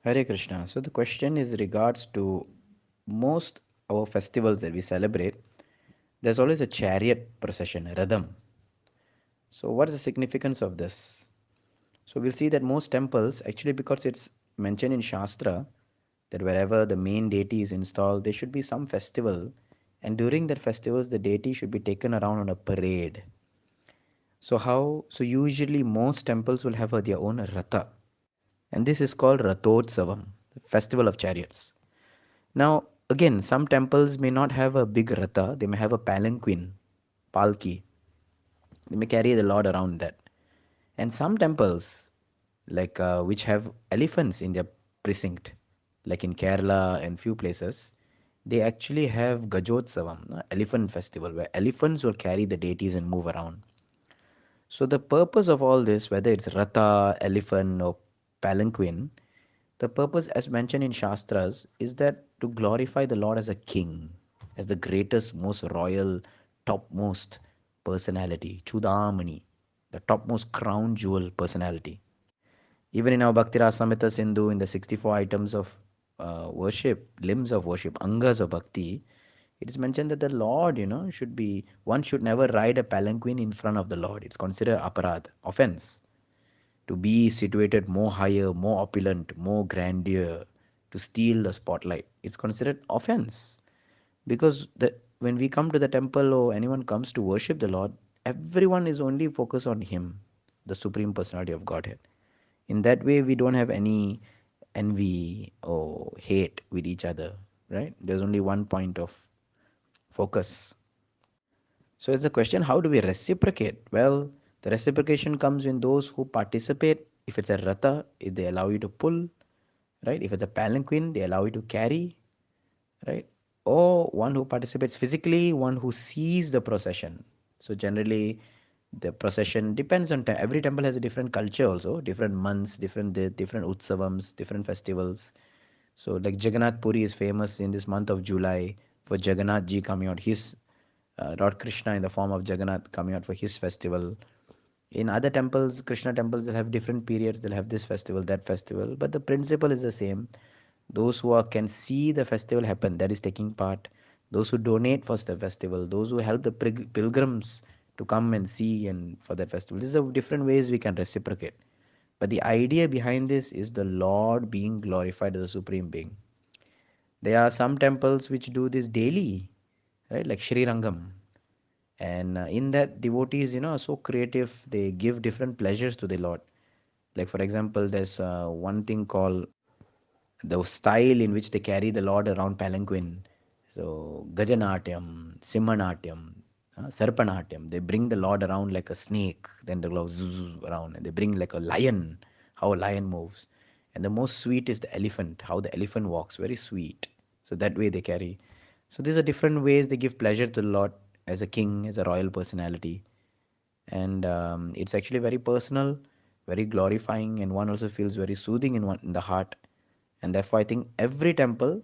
Hare Krishna. So the question is regards to most our festivals that we celebrate. There's always a chariot procession, a Radham. So what is the significance of this? So we'll see that most temples, actually, because it's mentioned in Shastra that wherever the main deity is installed, there should be some festival, and during that festivals, the deity should be taken around on a parade. So how? So usually most temples will have their own ratha, and this is called Rathotsava, the festival of chariots. Now, again, some temples may not have a big ratha; they may have a palanquin, palki. They may carry the Lord around that. And some temples, like which have elephants in their precinct, like in Kerala and few places, they actually have Gajotsavam, elephant festival, where elephants will carry the deities and move around. So the purpose of all this, whether it's Ratha, elephant, or palanquin, the purpose, as mentioned in Shastras, is that to glorify the Lord as a king, as the greatest, most royal, topmost personality, Chudamani, the topmost crown jewel personality. Even in our Bhakti Rasamrita Sindhu, in the 64 items of worship, limbs of worship, angas of bhakti, it is mentioned that the Lord, should be, one should never ride a palanquin in front of the Lord. It's considered aparad, offense. To be situated more higher, more opulent, more grandeur, to steal the spotlight. It's considered offense. Because when we come to the temple or anyone comes to worship the Lord, everyone is only focused on Him, the Supreme Personality of Godhead. In that way, we don't have any envy or hate with each other, right? There's only one point of focus. So it's the question, how do we reciprocate? Well, the reciprocation comes in those who participate. If it's a ratha, if they allow you to pull, right? If it's a palanquin, they allow you to carry, right? Or one who participates physically, one who sees the procession. So generally, the procession depends on time. Every temple has a different culture also, different months, different utsavams, different festivals. So like Jagannath Puri is famous in this month of July for Jagannath Ji coming out, his Lord Krishna in the form of Jagannath coming out for his festival. In other temples, Krishna temples, they'll have different periods. They'll have this festival, that festival, but the principle is the same. Those who can see the festival happen, that is taking part. Those who donate for the festival, those who help the pilgrims to come and see and for that festival. These are different ways we can reciprocate. But the idea behind this is the Lord being glorified as the Supreme Being. There are some temples which do this daily, right? Like Sri Rangam. And in that, devotees, are so creative. They give different pleasures to the Lord. Like, for example, there's one thing called the style in which they carry the Lord around palanquin. So, Gajanatyam, Simhanatyam, Sarpanatyam. They bring the Lord around like a snake. Then the Lord zzz around. And they bring like a lion, how a lion moves. And the most sweet is the elephant, how the elephant walks. Very sweet. So, that way they carry. So, these are different ways they give pleasure to the Lord as a king, as a royal personality. And it's actually very personal, very glorifying, and one also feels very soothing in the heart. And therefore, I think every temple,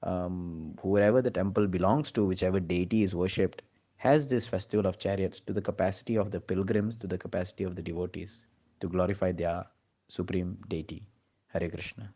whoever the temple belongs to, whichever deity is worshipped, has this festival of chariots to the capacity of the pilgrims, to the capacity of the devotees, to glorify their supreme deity. Hare Krishna.